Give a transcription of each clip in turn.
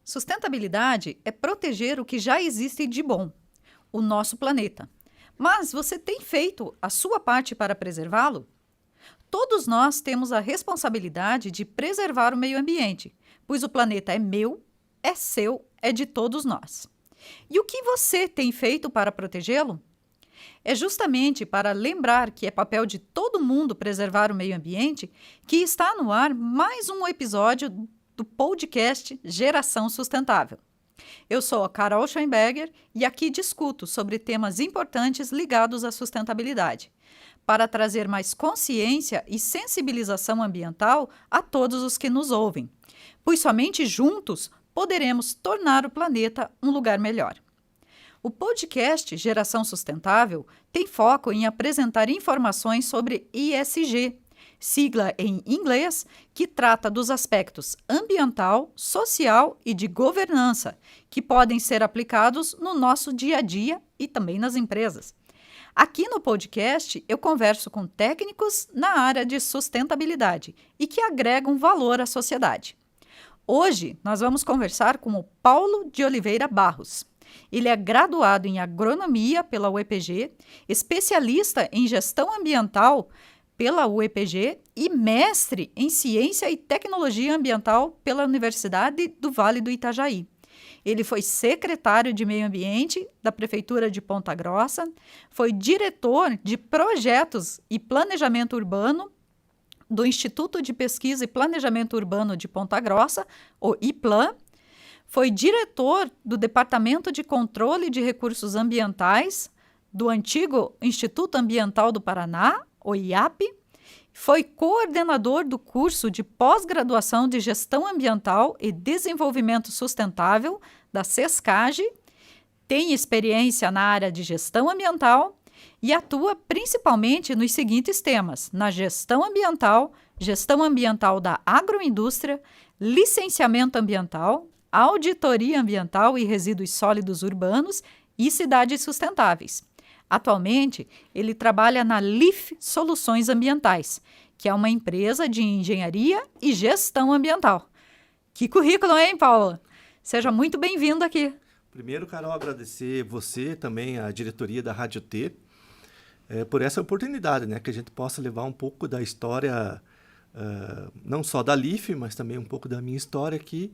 Sustentabilidade é proteger o que já existe de bom, o nosso planeta. Mas você tem feito a sua parte para preservá-lo? Todos nós temos a responsabilidade de preservar o meio ambiente, pois o planeta é meu, é seu, é de todos nós. E o que você tem feito para protegê-lo? É justamente para lembrar que é papel de todo mundo preservar o meio ambiente que está no ar mais um episódio do podcast Geração Sustentável. Eu sou a Carol Schoenberger e aqui discuto sobre temas importantes ligados à sustentabilidade, para trazer mais consciência e sensibilização ambiental a todos os que nos ouvem, pois somente juntos poderemos tornar o planeta um lugar melhor. O podcast Geração Sustentável tem foco em apresentar informações sobre ESG, sigla em inglês, que trata dos aspectos ambiental, social e de governança, que podem ser aplicados no nosso dia a dia e também nas empresas. Aqui no podcast, eu converso com técnicos na área de sustentabilidade e que agregam valor à sociedade. Hoje, nós vamos conversar com o Paulo de Oliveira Barros. Ele é graduado em agronomia pela UEPG, especialista em gestão ambiental pela UEPG e mestre em ciência e tecnologia ambiental pela Universidade do Vale do Itajaí. Ele foi secretário de Meio Ambiente da Prefeitura de Ponta Grossa, foi diretor de projetos e planejamento urbano do Instituto de Pesquisa e Planejamento Urbano de Ponta Grossa, o IPLAN, foi diretor do Departamento de Controle de Recursos Ambientais do antigo Instituto Ambiental do Paraná, o IAP, foi coordenador do curso de pós-graduação de Gestão Ambiental e Desenvolvimento Sustentável da SESCAGE, tem experiência na área de gestão ambiental e atua principalmente nos seguintes temas: na gestão ambiental da agroindústria, licenciamento ambiental, auditoria ambiental e resíduos sólidos urbanos e cidades sustentáveis. Atualmente, ele trabalha na LIF Soluções Ambientais, que é uma empresa de engenharia e gestão ambiental. Que currículo, hein, Paulo? Seja muito bem-vindo aqui. Primeiro, Carol, agradecer você, também a diretoria da Rádio T, por essa oportunidade, né, que a gente possa levar um pouco da história, não só da LIF, mas também um pouco da minha história aqui,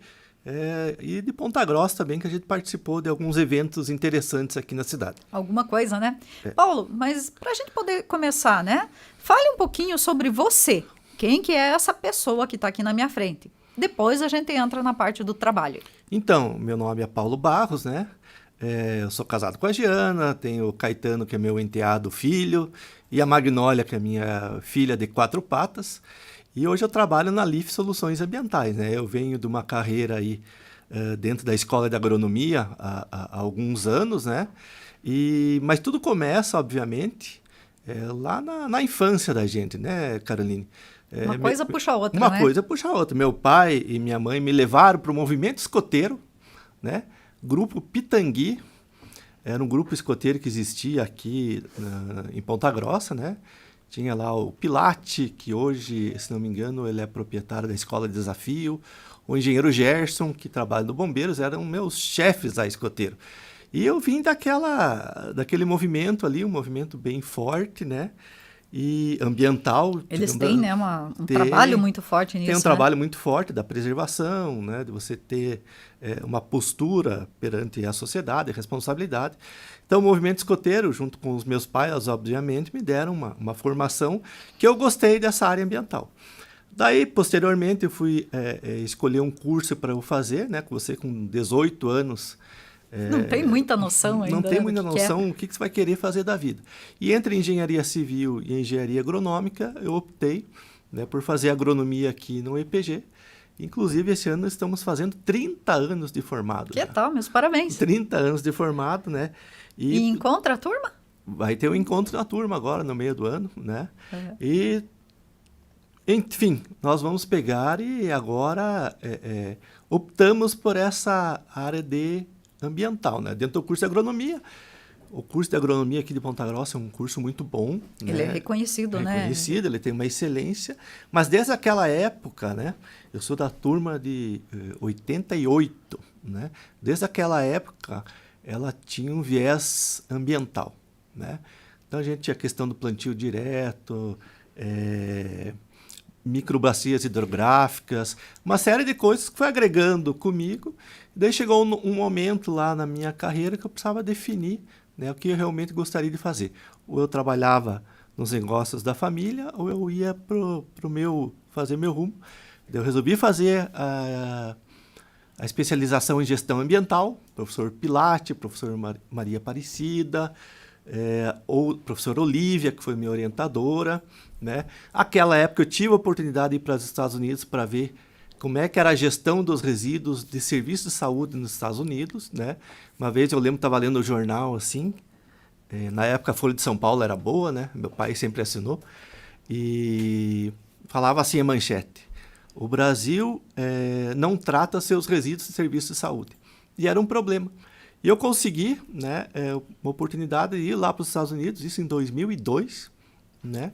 e de Ponta Grossa também, que a gente participou de alguns eventos interessantes aqui na cidade. Alguma coisa, né? Paulo, mas para a gente poder começar, né? Fale um pouquinho sobre você. Quem que é essa pessoa que está aqui na minha frente? Depois a gente entra na parte do trabalho. Então, meu nome é Paulo Barros, né? Eu sou casado com a Giana, tenho o Caetano, que é meu enteado filho, e a Magnólia, que é minha filha de 4 patas. E hoje eu trabalho na LIF Soluções Ambientais, né? Eu venho de uma carreira aí dentro da Escola de Agronomia há alguns anos, né? Mas tudo começa, obviamente, lá na infância da gente, né, Caroline? Uma coisa puxa a outra, Uma né? coisa puxa a outra. Meu pai e minha mãe me levaram para o movimento escoteiro, né? Grupo Pitangui, era um grupo escoteiro que existia aqui em Ponta Grossa, né? Tinha lá o Pilate, que hoje, se não me engano, ele é proprietário da Escola de Desafio. O engenheiro Gerson, que trabalha no Bombeiros, eram meus chefes lá escoteiro. E eu vim daquele movimento ali, um movimento bem forte, né? E ambiental. Eles têm, né, um trabalho muito forte nisso. Tem um trabalho muito forte da preservação, né? De você ter uma postura perante a sociedade, a responsabilidade. Então, o movimento escoteiro, junto com os meus pais, obviamente, me deram uma formação que eu gostei dessa área ambiental. Daí, posteriormente, eu fui escolher um curso para eu fazer, né? Com você com 18 anos. Não tem muita noção ainda. Não tem muita noção o que você vai querer fazer da vida. E entre engenharia civil e engenharia agronômica, eu optei, né, por fazer agronomia aqui no EPG. Inclusive, esse ano estamos fazendo 30 anos de formado. Que tal? Meus parabéns. 30 anos de formado, né? E encontra a turma? Vai ter um encontro na turma agora, no meio do ano, né? E, enfim, nós vamos pegar e agora optamos por essa área de ambiental, né? Dentro do curso de agronomia. O curso de agronomia aqui de Ponta Grossa é um curso muito bom. Ele é reconhecido, né? Reconhecido, ele tem uma excelência. Mas desde aquela época, né? Eu sou da turma de 88, né? Desde aquela época, ela tinha um viés ambiental, né? Então, a gente tinha a questão do plantio direto, microbacias hidrográficas, uma série de coisas que foi agregando comigo. Daí chegou um momento lá na minha carreira que eu precisava definir, né, o que eu realmente gostaria de fazer. Ou eu trabalhava nos negócios da família, ou eu ia fazer meu rumo. Daí eu resolvi fazer a especialização em gestão ambiental, professor Pilate, professor Maria Aparecida, ou professora Olívia, que foi minha orientadora, né? Aquela época eu tive a oportunidade de ir para os Estados Unidos para ver como é que era a gestão dos resíduos de serviços de saúde nos Estados Unidos, né? Uma vez eu lembro que estava lendo o jornal assim, na época a Folha de São Paulo era boa, né? Meu pai sempre assinou, e falava assim a manchete: o Brasil não trata seus resíduos de serviços de saúde. E era um problema. E eu consegui, né, uma oportunidade de ir lá para os Estados Unidos, isso em 2002, né,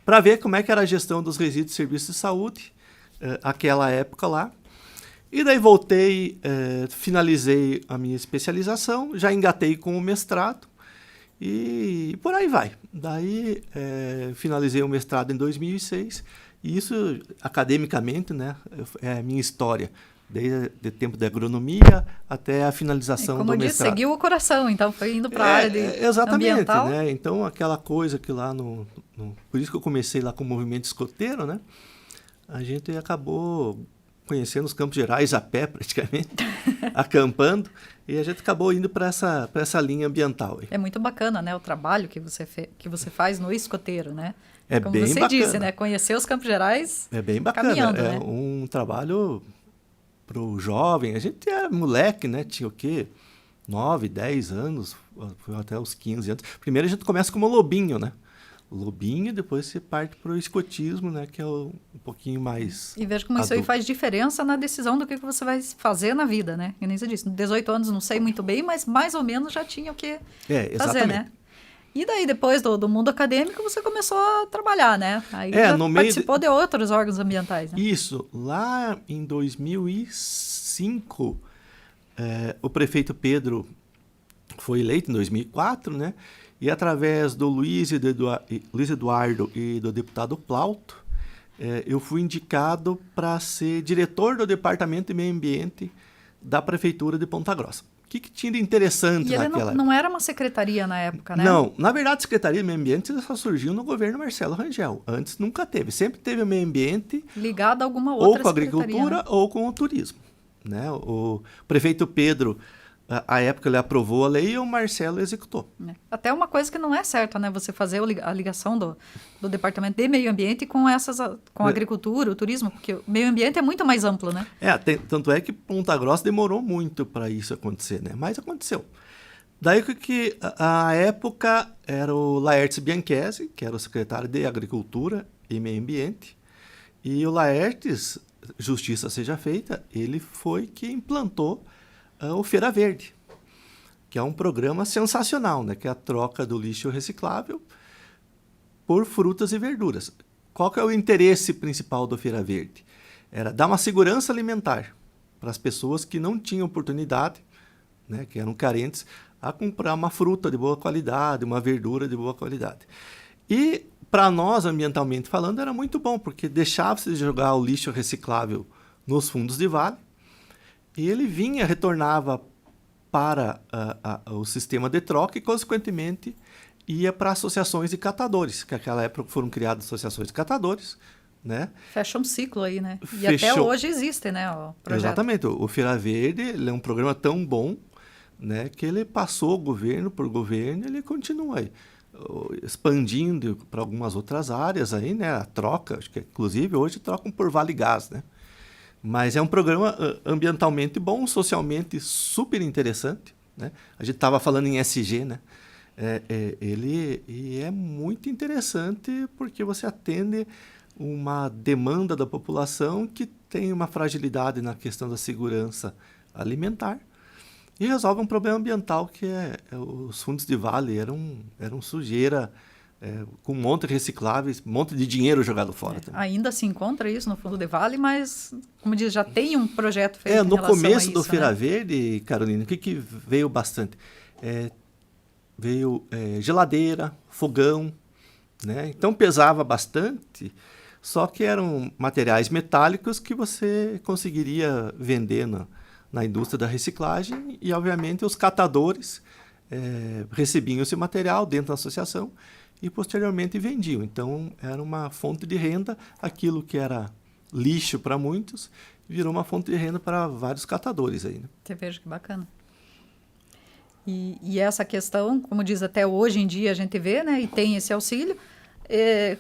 para ver como é que era a gestão dos resíduos de serviços de saúde, aquela época lá. E daí voltei, finalizei a minha especialização, já engatei com o mestrado e por aí vai. Daí finalizei o mestrado em 2006 e isso, academicamente, né, é a minha história. Desde o tempo da agronomia até a finalização do mestrado. Como eu disse, seguiu o coração, então foi indo para a área de ambiental. Né? Então, aquela coisa que lá por isso que eu comecei lá com o movimento escoteiro, né? A gente acabou conhecendo os Campos Gerais a pé, praticamente, acampando, e a gente acabou indo para essa linha ambiental. Aí. É muito bacana, né? O trabalho que você faz no escoteiro, né? É como bem você bacana. Disse, né? Conhecer os Campos Gerais. É bem bacana. Caminhando, é né? um trabalho para o jovem. A gente era moleque, né? Tinha o quê? 9, 10 anos, até os 15 anos. Primeiro a gente começa como lobinho, né? Lobinho, depois você parte para o escotismo, né? Que é um pouquinho mais E veja como adulto. isso aí faz diferença na decisão do que você vai fazer na vida, né? E nem você disse, 18 anos não sei muito bem, mas mais ou menos já tinha o que fazer, né? E daí, depois do mundo acadêmico, você começou a trabalhar, né? Aí já participou de outros órgãos ambientais, né? Isso. Lá em 2005, o prefeito Pedro foi eleito em 2004, né? E através do Luiz Eduardo e do deputado Plauto, eu fui indicado para ser diretor do Departamento de Meio Ambiente da Prefeitura de Ponta Grossa. O que tinha de interessante naquela época? E ele não era uma secretaria na época, né? Não. Na verdade, a Secretaria de Meio Ambiente só surgiu no governo Marcelo Rangel. Antes nunca teve. Sempre teve o meio ambiente... ligado a alguma outra ou com a agricultura, né? Ou com o turismo. Né? O prefeito Pedro, à época, ele aprovou a lei e o Marcelo executou. Até uma coisa que não é certa, né? Você fazer a ligação do Departamento de Meio Ambiente com a agricultura, o turismo, porque o meio ambiente é muito mais amplo, né? Tanto é que Ponta Grossa demorou muito para isso acontecer, né? Mas aconteceu. Daí que a época era o Laertes Bianchesi, que era o secretário de Agricultura e Meio Ambiente, e o Laertes, justiça seja feita, ele foi que implantou o Feira Verde, que é um programa sensacional, né? Que é a troca do lixo reciclável por frutas e verduras. Qual que é o interesse principal do Feira Verde? Era dar uma segurança alimentar para as pessoas que não tinham oportunidade, né? Que eram carentes, a comprar uma fruta de boa qualidade, uma verdura de boa qualidade. E, para nós, ambientalmente falando, era muito bom, porque deixava-se de jogar o lixo reciclável nos fundos de vale, e ele retornava para o sistema de troca e, consequentemente, ia para associações de catadores, que naquela época foram criadas associações de catadores, né? Fecha um ciclo aí, né? E até hoje existe, né, o projeto. Exatamente. O Feira Verde ele é um programa tão bom, né, que ele passou governo por governo, ele continua aí, expandindo para algumas outras áreas aí, né? A troca, acho que inclusive hoje trocam por Vale Gás, né? Mas é um programa ambientalmente bom, socialmente super interessante, né? A gente estava falando em SG, né? Ele é muito interessante porque você atende uma demanda da população que tem uma fragilidade na questão da segurança alimentar e resolve um problema ambiental que os fundos de vale eram sujeira com um monte de recicláveis, um monte de dinheiro jogado fora também. Ainda se encontra isso no fundo de vale, mas, como diz, já tem um projeto feito em No relação começo a isso, do Feira né? Verde, Carolina, o que veio bastante? Veio geladeira, fogão, né? Então pesava bastante, só que eram materiais metálicos que você conseguiria vender na indústria da reciclagem e, obviamente, os catadores recebiam esse material dentro da associação e, posteriormente, vendiam. Então, era uma fonte de renda. Aquilo que era lixo para muitos virou uma fonte de renda para vários catadores aí, né? Você veja que bacana. E essa questão, como diz, até hoje em dia a gente vê, né, e tem esse auxílio.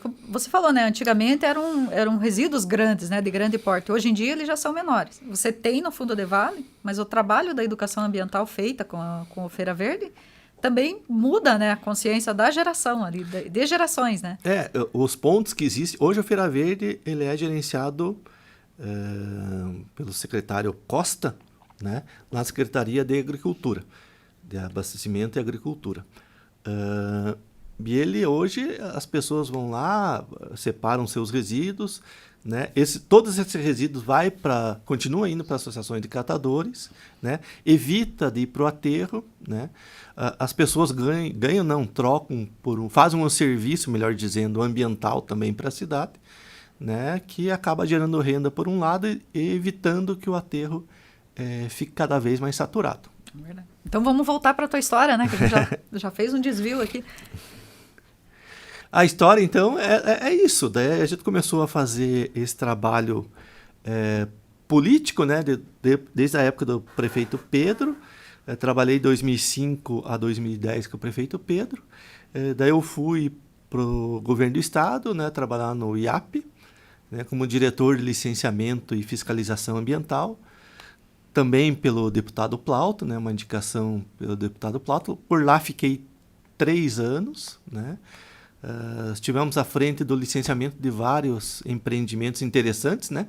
Como você falou, né, antigamente eram resíduos grandes, né, de grande porte. Hoje em dia eles já são menores. Você tem no fundo de vale, mas o trabalho da educação ambiental feita com o Feira Verde também muda, né, a consciência da geração ali, de gerações, né? Os pontos que existem. Hoje o Feira Verde ele é gerenciado pelo secretário Costa, né, na Secretaria de Agricultura, de Abastecimento e Agricultura. E ele hoje, as pessoas vão lá, separam seus resíduos, né? Todos esses resíduos continuam indo para associações de catadores, né? Evita de ir para o aterro, né? As pessoas trocam fazem um serviço, melhor dizendo, ambiental também para a cidade, né? Que acaba gerando renda por um lado e evitando que o aterro fique cada vez mais saturado. Verdade. Então vamos voltar para a tua história, né? Que a gente já fez um desvio aqui. A história, então, é isso. Daí a gente começou a fazer esse trabalho político, né? Desde a época do prefeito Pedro. Trabalhei de 2005 a 2010 com o prefeito Pedro. Daí eu fui para o governo do estado, né? Trabalhar no IAP, né? Como diretor de licenciamento e fiscalização ambiental. Também pelo deputado Plauto, né? Uma indicação pelo deputado Plauto. Por lá fiquei 3 anos, né? Estivemos à frente do licenciamento de vários empreendimentos interessantes, né?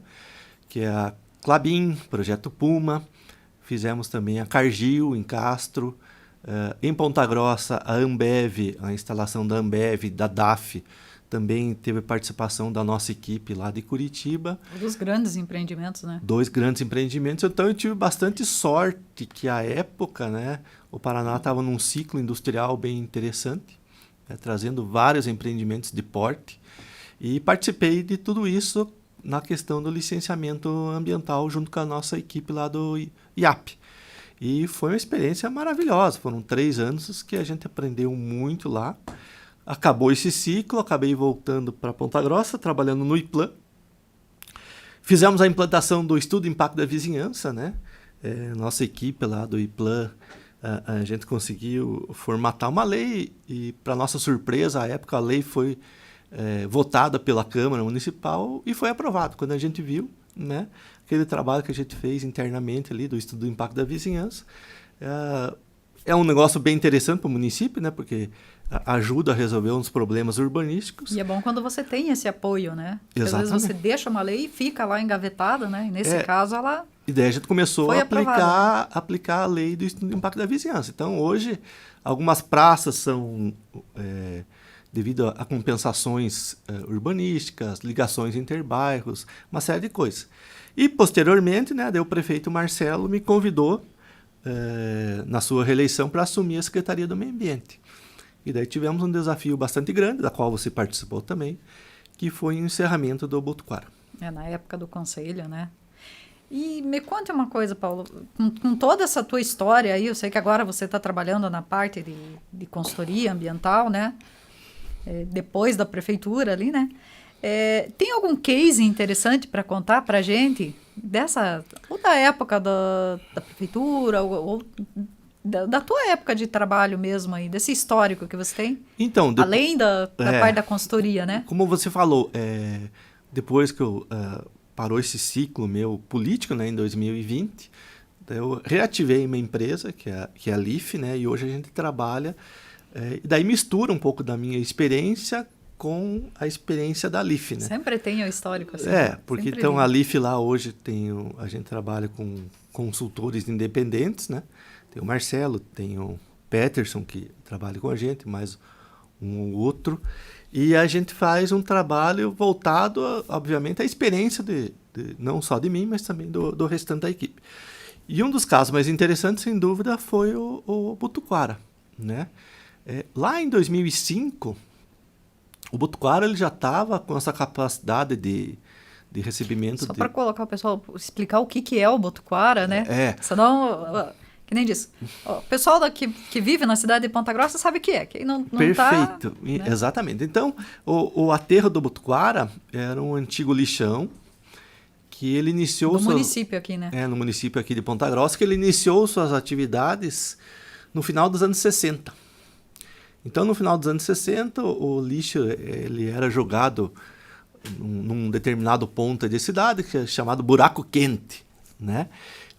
Que é a Klabin, Projeto Puma. Fizemos também a Cargill, em Castro. Em Ponta Grossa, a Ambev, a instalação da Ambev, da DAF, também teve participação da nossa equipe lá de Curitiba. Dos grandes empreendimentos, né? 2 grandes empreendimentos. Então, eu tive bastante sorte que, à época, né, o Paraná estava num ciclo industrial bem interessante, trazendo vários empreendimentos de porte. E participei de tudo isso na questão do licenciamento ambiental junto com a nossa equipe lá do IAP. E foi uma experiência maravilhosa. Foram 3 anos que a gente aprendeu muito lá. Acabou esse ciclo, acabei voltando para Ponta Grossa, trabalhando no IPLAN. Fizemos a implantação do Estudo de Impacto da Vizinhança, né? Nossa equipe lá do IPLAN, a gente conseguiu formatar uma lei e, para nossa surpresa, à época a lei foi votada pela Câmara Municipal e foi aprovada. Quando a gente viu, né, aquele trabalho que a gente fez internamente ali do Estudo do Impacto da Vizinhança, é um negócio bem interessante para o município, né, porque ajuda a resolver uns problemas urbanísticos. E é bom quando você tem esse apoio, né? Porque às vezes você deixa uma lei e fica lá engavetada, né? E nesse caso ela... E daí a gente começou a aplicar a lei do Estudo do Impacto da Vizinhança. Então, hoje, algumas praças são, devido a compensações urbanísticas, ligações interbairros, uma série de coisas. E, posteriormente, né, daí o prefeito Marcelo me convidou, na sua reeleição, para assumir a Secretaria do Meio Ambiente. E daí tivemos um desafio bastante grande, da qual você participou também, que foi o encerramento do Botucara. Na época do conselho, né? E me conte uma coisa, Paulo, com toda essa tua história aí, eu sei que agora você está trabalhando na parte de consultoria ambiental, né? Depois da prefeitura ali, né? Tem algum case interessante para contar para a gente ou da época da prefeitura, ou da tua época de trabalho mesmo aí, desse histórico que você tem? Então, além da parte da consultoria, né? Como você falou, depois que eu parou esse ciclo meu político, né, em 2020, eu reativei uma empresa, que é a LIF, né, e hoje a gente trabalha, e daí mistura um pouco da minha experiência com a experiência da LIF, né? Sempre tem o histórico assim. Porque então a LIF lá hoje a gente trabalha com consultores independentes, né? Tem o Marcelo, tem o Peterson, que trabalha com a gente, mais um ou outro, e a gente faz um trabalho voltado, obviamente, à experiência não só de mim, mas também do restante da equipe. E um dos casos mais interessantes, sem dúvida, foi o Botuquara, né? Lá em 2005, o Botuquara ele já estava com essa capacidade de recebimento. Só para colocar o pessoal, explicar o que é o Botuquara, né? Senão, que nem diz. O pessoal que vive na cidade de Ponta Grossa sabe o que é. Quem não Perfeito, tá, né? Exatamente. Então, o aterro do Botuquara era um antigo lixão que ele iniciou... No município aqui, né? No município aqui de Ponta Grossa, que ele iniciou suas atividades no final dos anos 60. Então, no final dos anos 60, o lixo ele era jogado num determinado ponto de cidade, que é chamado buraco quente, né?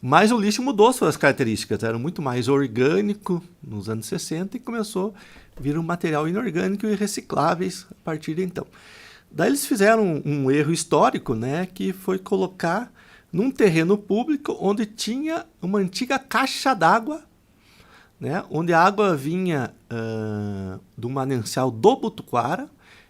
Mas o lixo mudou suas características, era muito mais orgânico nos anos 60 e começou a vir um material inorgânico e recicláveis a partir de então. Daí eles fizeram um erro histórico, né, que foi colocar num terreno público onde tinha uma antiga caixa d'água, né, onde a água vinha do manancial do Botuquara,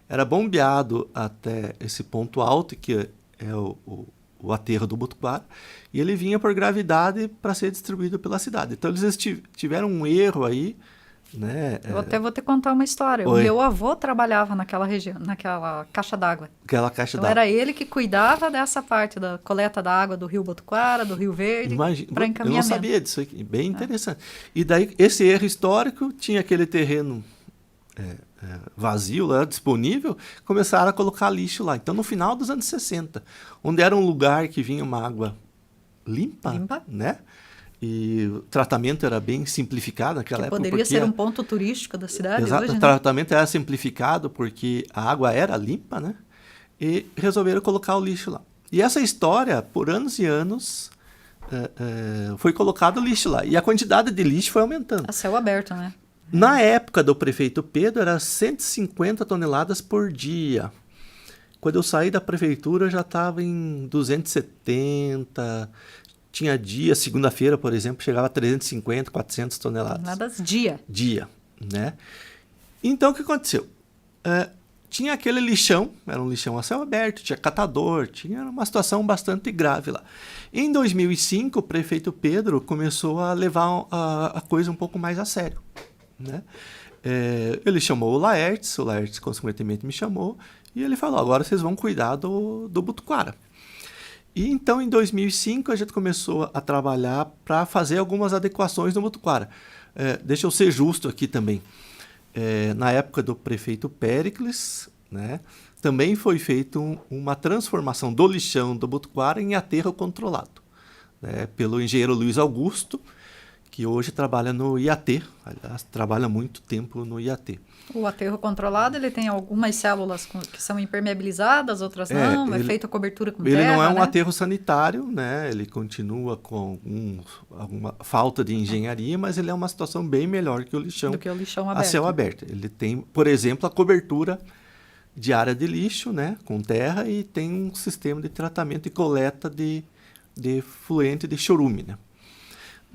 era bombeado até esse ponto alto, que é o aterro do Botuquara, e ele vinha por gravidade para ser distribuído pela cidade. Então eles tiveram um erro aí, né? Eu até vou te contar uma história. Oi. O meu avô trabalhava naquela região, naquela caixa d'água. Aquela caixa Então d'água. era ele que cuidava dessa parte da coleta da água do Rio Botuquara, do Rio Verde, para encaminhamento. Eu não sabia disso aqui, bem interessante. E daí esse erro histórico tinha aquele terreno vazio lá, disponível, começaram a colocar lixo lá. Então no final dos anos 60, onde era um lugar que vinha uma água limpa, né? E o tratamento era bem simplificado naquela época. Poderia ser um ponto turístico da cidade exato, hoje, o né? tratamento era simplificado porque a água era limpa, né? E resolveram colocar o lixo lá. E essa história, por anos e anos, foi colocado lixo lá. E a quantidade de lixo foi aumentando. A céu aberto, né? Na época do prefeito Pedro, era 150 toneladas por dia. Quando eu saí da prefeitura, já estava em 270. Tinha dia, segunda-feira, por exemplo, chegava a 350, 400 toneladas. Toneladas dia. Dia, né? Então, o que aconteceu? Tinha aquele lixão, era um lixão a céu aberto, tinha catador, tinha uma situação bastante grave lá. Em 2005, o prefeito Pedro começou a levar a coisa um pouco mais a sério, né? Ele chamou o Laertes consequentemente me chamou, e ele falou, agora vocês vão cuidar do Botuquara. E então, em 2005, a gente começou a trabalhar para fazer algumas adequações no Botuquara. Deixa eu ser justo aqui também. Na época do prefeito Péricles, né, também foi feita uma transformação do lixão do Botuquara em aterro controlado, né, pelo engenheiro Luiz Augusto, que hoje trabalha no IAT, aliás, trabalha muito tempo no IAT. O aterro controlado, ele tem algumas células que são impermeabilizadas, outras não, é feita a cobertura com terra, ele não é um né? aterro sanitário, né? Ele continua com alguma falta de engenharia, mas ele é uma situação bem melhor que o lixão, do que o lixão aberto. A céu aberto. Ele tem, por exemplo, a cobertura de área de lixo, né? Com terra, e tem um sistema de tratamento e coleta de fluente de chorume, né?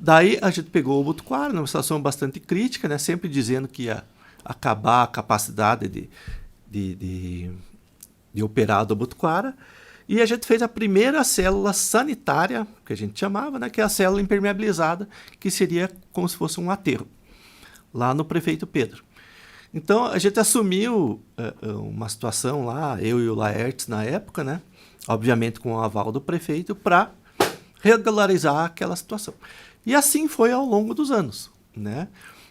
Daí a gente pegou o Botuquara, numa situação bastante crítica, né? Sempre dizendo que ia acabar a capacidade de operar do Botuquara, e a gente fez a primeira célula sanitária, que a gente chamava, né? Que é a célula impermeabilizada, que seria como se fosse um aterro, lá no prefeito Pedro. Então a gente assumiu uma situação lá, eu e o Laertes na época, né? Obviamente com o aval do prefeito, para regularizar aquela situação. E assim foi ao longo dos anos, né?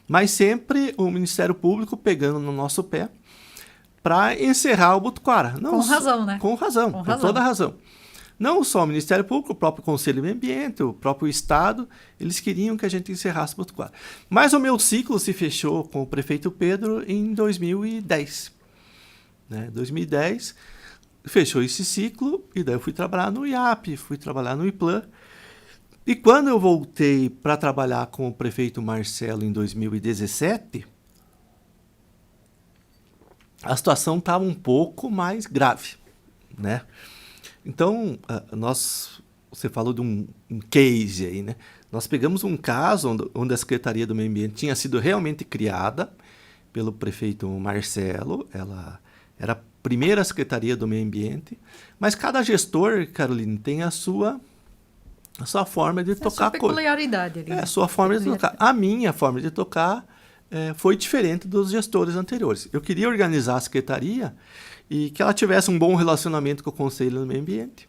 Mas sempre o Ministério Público pegando no nosso pé para encerrar o Botuquara. Com razão, né? Com razão, com toda razão. Não só o Ministério Público, o próprio Conselho do Meio Ambiente, o próprio Estado, eles queriam que a gente encerrasse o Botuquara. Mas o meu ciclo se fechou com o prefeito Pedro em 2010. Né? 2010, fechou esse ciclo, e daí eu fui trabalhar no IAP, fui trabalhar no IPLAN. E quando eu voltei para trabalhar com o prefeito Marcelo em 2017, a situação estava um pouco mais grave, né? Então, você falou de um case aí, né? Nós pegamos um caso onde a Secretaria do Meio Ambiente tinha sido realmente criada, pelo prefeito Marcelo, ela era a primeira secretaria do meio ambiente, mas cada gestor, Caroline, tem a sua forma de tocar a coisa. Peculiaridade ali. A sua forma de tocar. A minha forma de tocar foi diferente dos gestores anteriores. Eu queria organizar a secretaria e que ela tivesse um bom relacionamento com o Conselho do Meio Ambiente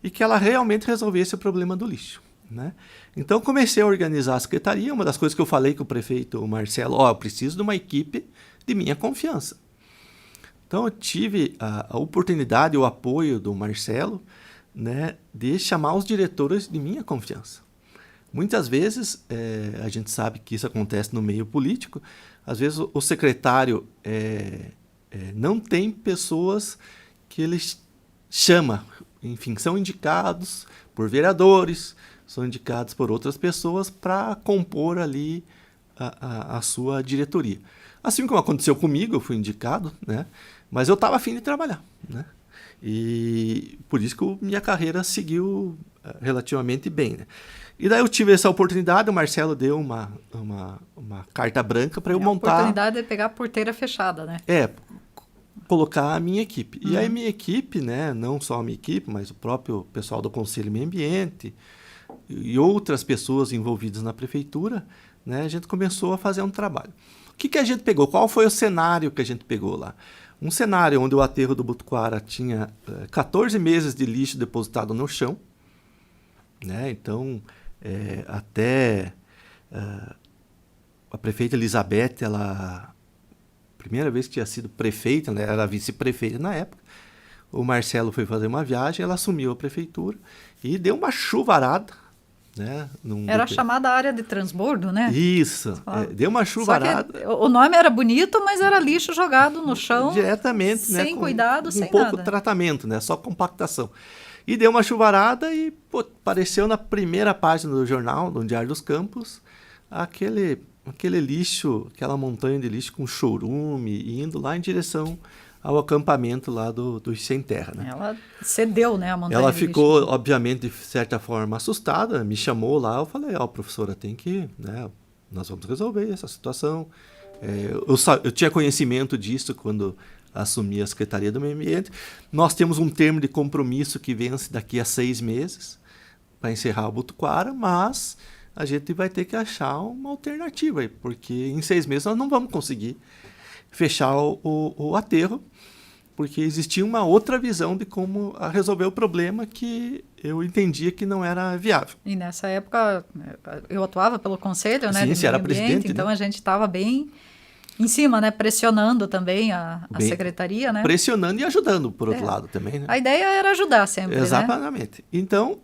e que ela realmente resolvesse o problema do lixo, né? Então, comecei a organizar a secretaria. Uma das coisas que eu falei com o prefeito Marcelo, eu preciso de uma equipe de minha confiança. Então, eu tive a oportunidade e o apoio do Marcelo, né, de chamar os diretores de minha confiança. Muitas vezes, a gente sabe que isso acontece no meio político, às vezes o secretário não tem pessoas que ele chama, enfim, são indicados por vereadores, são indicados por outras pessoas para compor ali a sua diretoria. Assim como aconteceu comigo, eu fui indicado, né? Mas eu estava a fim de trabalhar, né? E por isso que minha carreira seguiu relativamente bem, né? E daí eu tive essa oportunidade, o Marcelo deu uma carta branca para eu montar... A oportunidade de pegar a porteira fechada, né? Colocar a minha equipe. E aí minha equipe, né, não só a minha equipe, mas o próprio pessoal do Conselho Meio Ambiente e outras pessoas envolvidas na prefeitura, né, a gente começou a fazer um trabalho. O que a gente pegou? Qual foi o cenário que a gente pegou lá? Um cenário onde o aterro do Botuquara tinha 14 meses de lixo depositado no chão, né? Então, até a prefeita Elizabeth, primeira vez que tinha sido prefeita, né, era vice-prefeita na época, o Marcelo foi fazer uma viagem, ela assumiu a prefeitura e deu uma chuvarada, né? Era chamada área de transbordo, né? Isso, deu uma chuvarada. Só que o nome era bonito, mas era lixo jogado no chão. Diretamente, sem, né? Cuidado, sem pouco nada. Tratamento, né? Só compactação. E deu uma chuvarada e apareceu na primeira página do jornal, do Diário dos Campos, aquele lixo, aquela montanha de lixo com chorume, indo lá em direção ao acampamento lá dos Sem Terra, né? Ela cedeu, né, a montanha Ela de ficou, lixo. obviamente, de certa forma, assustada, me chamou lá, eu falei, professora, tem que, né, nós vamos resolver essa situação. Eu tinha conhecimento disso quando assumi a Secretaria do Meio Ambiente. Nós temos um termo de compromisso que vence daqui a 6 meses para encerrar o Botuquara, mas a gente vai ter que achar uma alternativa aí, porque em 6 meses nós não vamos conseguir fechar o aterro, porque existia uma outra visão de como resolver o problema que eu entendia que não era viável. E nessa época eu atuava pelo conselho, né, Sim, de era meio ambiente, presidente, então né? A gente estava bem em cima, né, pressionando também a secretaria, né? Pressionando e ajudando, por outro lado, também, né? A ideia era ajudar sempre, Exatamente. Né? Então,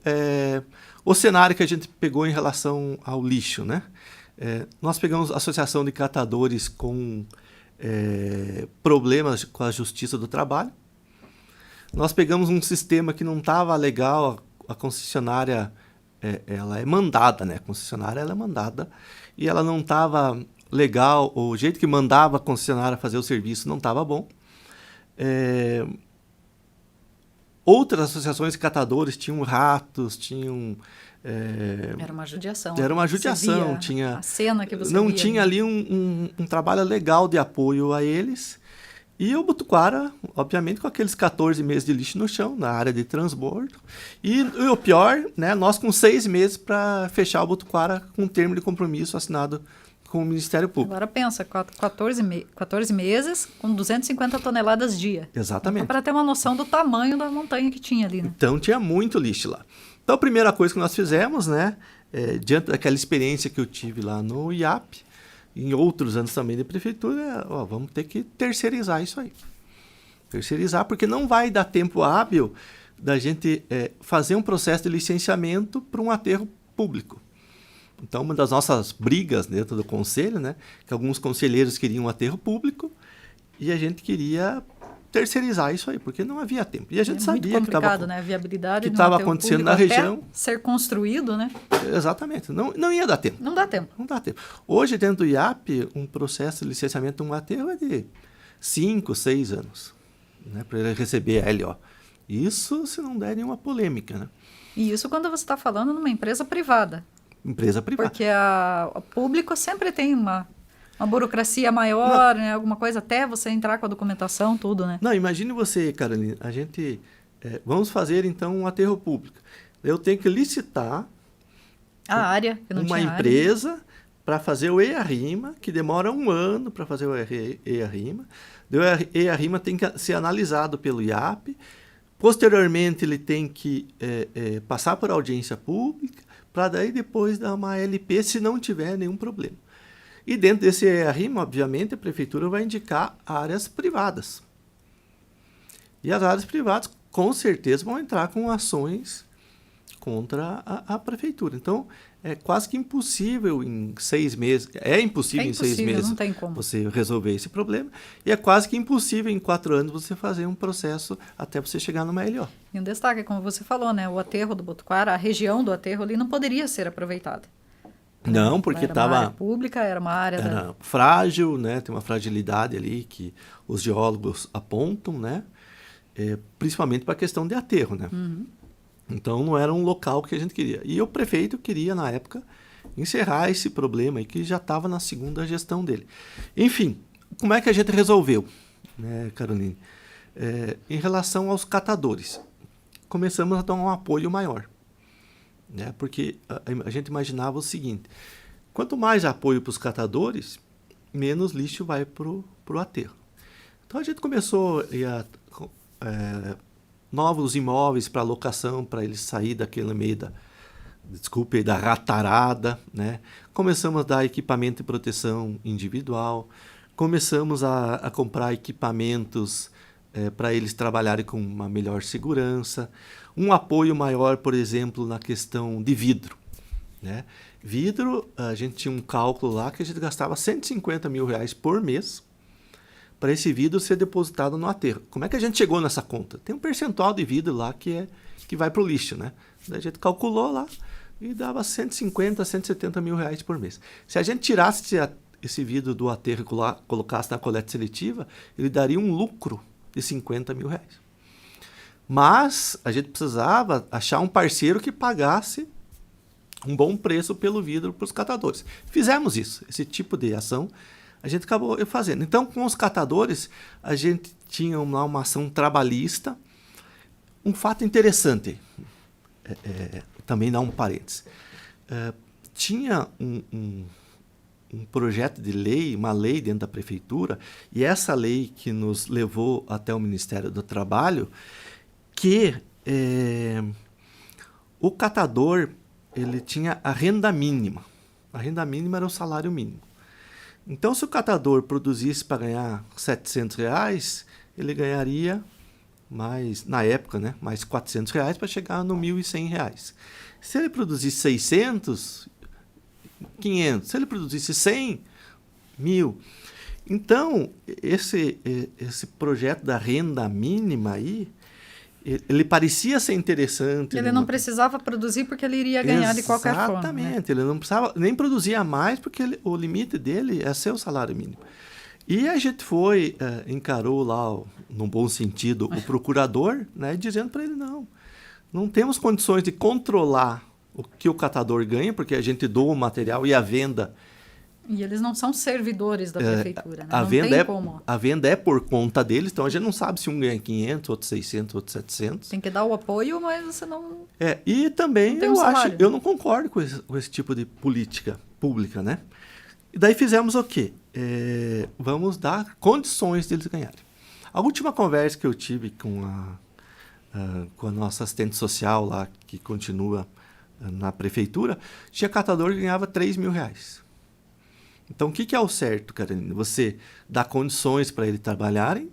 o cenário que a gente pegou em relação ao lixo, né? Nós pegamos a Associação de Catadores com problemas com a Justiça do Trabalho. Nós pegamos um sistema que não estava legal, a concessionária ela é mandada, né? A concessionária ela é mandada e ela não estava legal, o jeito que mandava a concessionária fazer o serviço não estava bom. Outras associações de catadores tinham ratos, tinham... Era uma judiação. Era uma judiação. Tinha, a cena que você não via tinha ali um trabalho legal de apoio a eles. E o Botuquara, obviamente, com aqueles 14 meses de lixo no chão, na área de transbordo. E o pior, né, nós com 6 meses para fechar o Botuquara com um termo de compromisso assinado com o Ministério Público. Agora pensa, 14 meses com 250 toneladas dia. Exatamente. Para ter uma noção do tamanho da montanha que tinha ali, né? Então tinha muito lixo lá. Então a primeira coisa que nós fizemos, né, diante daquela experiência que eu tive lá no IAP, em outros anos também de prefeitura, vamos ter que terceirizar isso aí. Terceirizar, porque não vai dar tempo hábil da gente fazer um processo de licenciamento para um aterro público. Então, uma das nossas brigas dentro do conselho, né, que alguns conselheiros queriam um aterro público e a gente queria terceirizar isso aí, porque não havia tempo. E a gente sabia muito complicado, né? A viabilidade que estava acontecendo na região. Ser construído, né? Exatamente. Não ia dar tempo. Não dá tempo. Não dá tempo. Hoje, dentro do IAP, um processo de licenciamento de um aterro é de 5, 6 anos, né, para ele receber a LO. Isso se não der nenhuma polêmica, né? E isso quando você está falando numa empresa privada. Empresa privada. Porque o público sempre tem uma Uma burocracia maior, né? Alguma coisa até você entrar com a documentação, tudo, né? Não, imagine você, Carolina, a gente... vamos fazer, então, um aterro público. Eu tenho que licitar A área, que não uma tinha área. empresa para fazer o EIA-RIMA, que demora 1 ano para fazer o EIA-RIMA. O EIA-RIMA tem que ser analisado pelo IAP. Posteriormente, ele tem que passar por audiência pública, para daí depois dar uma LP, se não tiver nenhum problema. E dentro desse EIA-RIMA, obviamente, a prefeitura vai indicar áreas privadas. E as áreas privadas, com certeza, vão entrar com ações contra a prefeitura. Então, é quase que impossível em 6 meses. É impossível em 6 meses não tem como. você resolver esse problema. E é quase que impossível em 4 anos você fazer um processo até você chegar numa LO. E um destaque, como você falou, né? O aterro do Botuquara, a região do aterro ali não poderia ser aproveitada. Não, porque era uma área estava pública, era uma área era frágil, né? Tem uma fragilidade ali que os geólogos apontam, né? Principalmente para a questão de aterro, né? Então, não era um local que a gente queria. E o prefeito queria, na época, encerrar esse problema aí, que já estava na segunda gestão dele. Enfim, como é que a gente resolveu, né, Caroline? Em relação aos catadores, começamos a dar um apoio maior, né? Porque a gente imaginava o seguinte, quanto mais apoio para os catadores, menos lixo vai para o aterro. Então, a gente começou a novos imóveis para locação, para eles sair daquele meio da ratarada, né? Começamos a dar equipamento de proteção individual, começamos a comprar equipamentos para eles trabalharem com uma melhor segurança, um apoio maior, por exemplo, na questão de vidro, né? Vidro, a gente tinha um cálculo lá que a gente gastava R$150 mil por mês para esse vidro ser depositado no aterro. Como é que a gente chegou nessa conta? Tem um percentual de vidro lá que vai para o lixo, né? Daí a gente calculou lá e dava 150, 170 mil reais por mês. Se a gente tirasse esse vidro do aterro e colocasse na coleta seletiva, ele daria um lucro de 50 mil reais. Mas a gente precisava achar um parceiro que pagasse um bom preço pelo vidro para os catadores. Fizemos isso, esse tipo de ação a gente acabou fazendo. Então, com os catadores, a gente tinha lá uma ação trabalhista. Um fato interessante, também dá um parênteses. Tinha um projeto de lei, uma lei dentro da prefeitura, e essa lei que nos levou até o Ministério do Trabalho, que o catador ele tinha a renda mínima. A renda mínima era o salário mínimo. Então, se o catador produzisse para ganhar R$700, ele ganharia mais, na época, né, mais R$400 para chegar no R$1.100. Se ele produzisse 600, 500. Se ele produzisse 100, 1.000. Então, esse projeto da renda mínima aí, ele parecia ser interessante. Ele não precisava produzir porque ele iria ganhar de qualquer forma. Exatamente, né? Ele não precisava nem produzir a mais porque o limite dele é ser o salário mínimo. E a gente encarou lá, no bom sentido, o procurador, né, dizendo para ele, não temos condições de controlar o que o catador ganha, porque a gente doa o material e a venda... E eles não são servidores da prefeitura, né? A venda é por conta deles, então a gente não sabe se um ganha 500, outro 600, outro 700. Tem que dar o apoio, mas você não... E também não eu não concordo com esse tipo de política pública, né? E daí fizemos o quê? Vamos dar condições deles ganharem. A última conversa que eu tive com a nossa assistente social lá, que continua na prefeitura, tinha catador que ganhava R$3.000. Então, o que é o certo, Carolina? Você dá condições para eles trabalharem,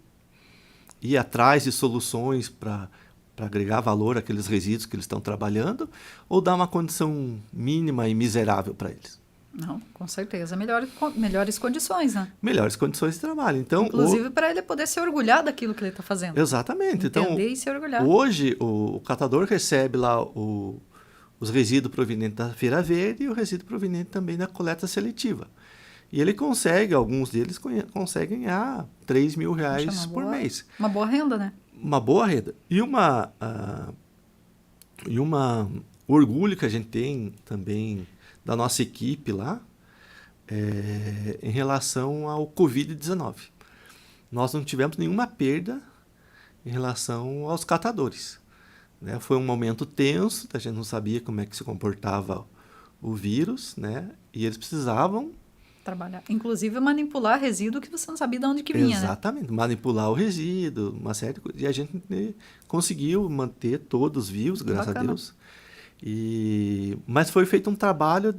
ir atrás de soluções para agregar valor àqueles resíduos que eles estão trabalhando, ou dar uma condição mínima e miserável para eles? Não, com certeza. Melhores condições, né? Melhores condições de trabalho. Então, inclusive para ele poder se orgulhar daquilo que ele está fazendo. Exatamente. Entender e se orgulhar. Hoje, o catador recebe lá os resíduos provenientes da Feira Verde e o resíduo proveniente também da coleta seletiva. E ele alguns deles conseguem ganhar R$3.000 por mês. Uma boa renda, né? Uma boa renda. E orgulho que a gente tem também da nossa equipe lá, em relação ao Covid-19. Nós não tivemos nenhuma perda em relação aos catadores, né? Foi um momento tenso, a gente não sabia como é que se comportava o vírus, né? E eles precisavam Trabalhar. Inclusive manipular resíduo que você não sabia de onde que vinha, né? exatamente, manipular o resíduo, uma série de coisas. E a gente conseguiu manter todos vivos, graças Bacana. a Deus. Mas foi feito um trabalho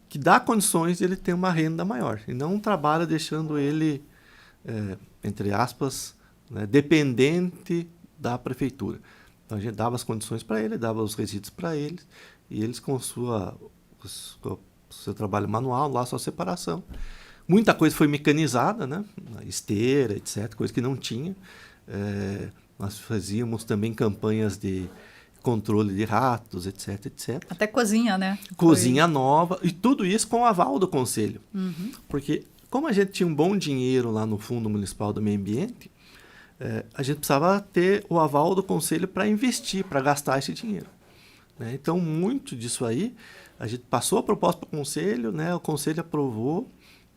que dá condições de ele ter uma renda maior. E não um trabalho deixando ele, entre aspas, né, dependente da prefeitura. Então a gente dava as condições para ele, dava os resíduos para eles, e eles com o seu trabalho manual, lá sua separação. Muita coisa foi mecanizada, né? Esteira, etc., coisa que não tinha. Nós fazíamos também campanhas de controle de ratos, etc, etc. Até cozinha, né? Cozinha nova, e tudo isso com o aval do conselho. Porque como a gente tinha um bom dinheiro lá no Fundo Municipal do Meio Ambiente, a gente precisava ter o aval do conselho para investir, para gastar esse dinheiro, né? Então, muito disso aí, a gente passou a proposta para o conselho, né? O conselho aprovou.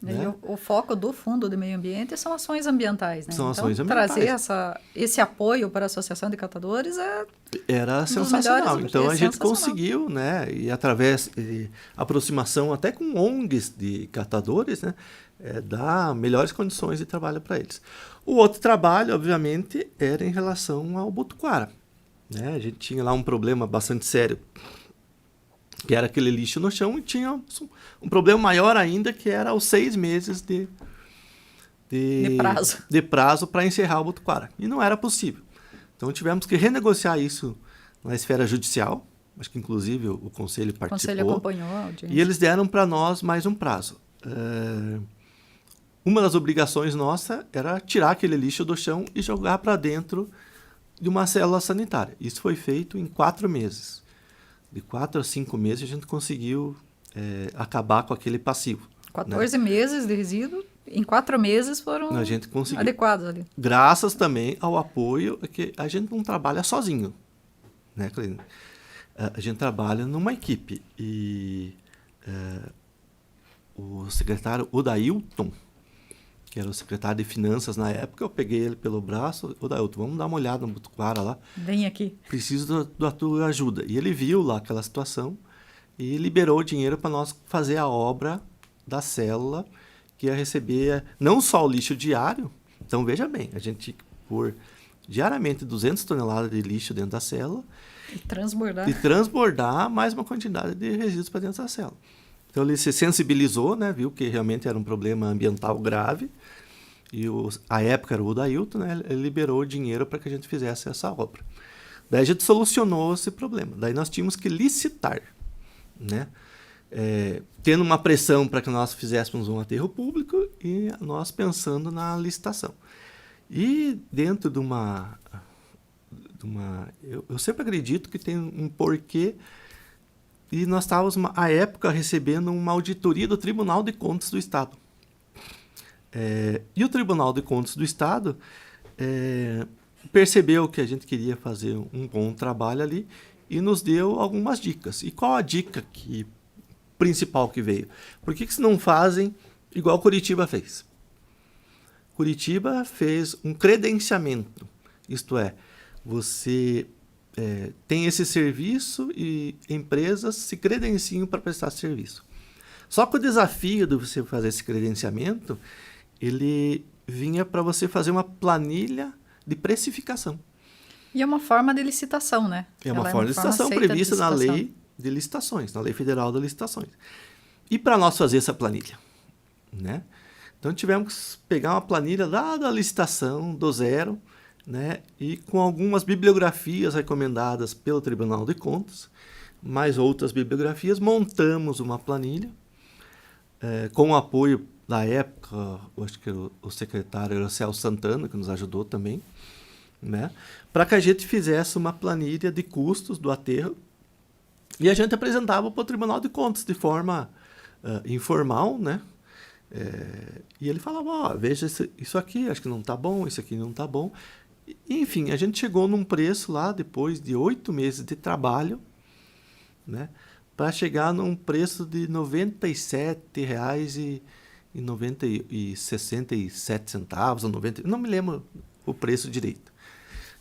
Né? E o foco do Fundo de Meio Ambiente são ações ambientais, né? São então, ações ambientais. Trazer esse apoio para a Associação de Catadores era sensacional. Então, a gente conseguiu, né? E através de aproximação até com ONGs de catadores, né? Dar melhores condições de trabalho para eles. O outro trabalho, obviamente, era em relação ao Botuquara, né? A gente tinha lá um problema bastante sério, que era aquele lixo no chão, e tinha um problema maior ainda, que era os 6 meses de prazo para encerrar o Botuquara. E não era possível. Então tivemos que renegociar isso na esfera judicial, acho que inclusive o Conselho participou. O Conselho acompanhou a audiência. E eles deram para nós mais um prazo. Uma das obrigações nossa era tirar aquele lixo do chão e jogar para dentro de uma célula sanitária. Isso foi feito em 4 meses. De 4 a 5 meses a gente conseguiu acabar com aquele passivo. 14 meses de resíduo, em 4 meses foram adequados ali. Graças também ao apoio, que a gente não trabalha sozinho, né, Cleide? A gente trabalha numa equipe. E o secretário Odailton, que era o secretário de Finanças na época, eu peguei ele pelo braço: Odailton, vamos dar uma olhada no Botuquara lá. Vem aqui. Preciso da tua ajuda. E ele viu lá aquela situação e liberou o dinheiro para nós fazer a obra da célula, que ia receber não só o lixo diário. Então, veja bem, a gente tinha que pôr diariamente 200 toneladas de lixo dentro da célula. E transbordar mais uma quantidade de resíduos para dentro da célula. Então, ele se sensibilizou, né, viu que realmente era um problema ambiental grave. E a época era o Odailton, né, ele liberou o dinheiro para que a gente fizesse essa obra. Daí a gente solucionou esse problema. Daí nós tínhamos que licitar, né? Tendo uma pressão para que nós fizéssemos um aterro público e nós pensando na licitação. E dentro de uma eu sempre acredito que tem um porquê, e nós estávamos, à época, recebendo uma auditoria do Tribunal de Contas do Estado. E o Tribunal de Contas do Estado percebeu que a gente queria fazer um bom trabalho ali e nos deu algumas dicas. E qual a dica principal que veio? Por que vocês não fazem igual Curitiba fez? Curitiba fez um credenciamento, isto é, você tem esse serviço e empresas se credenciam para prestar serviço. Só que o desafio de você fazer esse credenciamento, ele vinha para você fazer uma planilha de precificação. E é uma forma de licitação, né? É uma forma de licitação prevista na Lei de Licitações, na Lei Federal de Licitações. E para nós fazer essa planilha, né? Então tivemos que pegar uma planilha lá da licitação, do zero, né? E com algumas bibliografias recomendadas pelo Tribunal de Contas, mais outras bibliografias, montamos uma planilha com o apoio da época, eu acho que o secretário era o Celso Santana, que nos ajudou também, né? Para que a gente fizesse uma planilha de custos do aterro e a gente apresentava para o Tribunal de Contas de forma informal, né? E ele falava: veja isso aqui, acho que não está bom, isso aqui não está bom. E, enfim, a gente chegou num preço lá, depois de 8 meses de trabalho, né, para chegar num preço de R$ 97,67 ou 90, não me lembro o preço direito.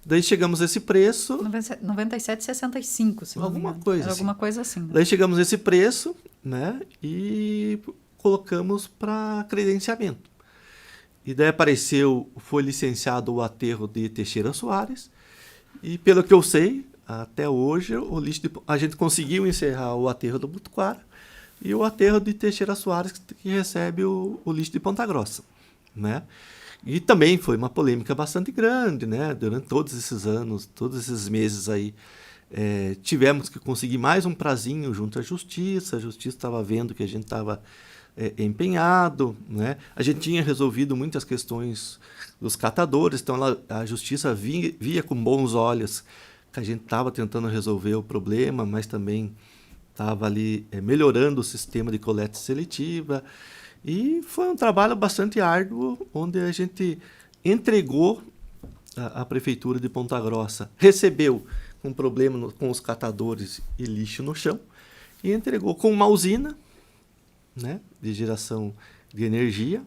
Daí chegamos a esse preço... 97,65, se não me alguma engano. coisa Era assim. alguma coisa assim. Né? Daí chegamos a esse preço, né? E colocamos para credenciamento. E daí foi licenciado o aterro de Teixeira Soares. E pelo que eu sei, até hoje, a gente conseguiu encerrar o aterro do Botuquara e o aterro de Teixeira Soares, que recebe o lixo de Ponta Grossa, né? E também foi uma polêmica bastante grande, né? Durante todos esses anos, todos esses meses aí, tivemos que conseguir mais um prazinho junto à Justiça. A Justiça estava vendo que a gente estava empenhado, né? A gente tinha resolvido muitas questões dos catadores, então a Justiça via com bons olhos que a gente estava tentando resolver o problema, mas também estava ali melhorando o sistema de coleta seletiva. E foi um trabalho bastante árduo, onde a gente entregou a Prefeitura de Ponta Grossa, recebeu um problema com os catadores e lixo no chão, e entregou com uma usina, né, de geração de energia.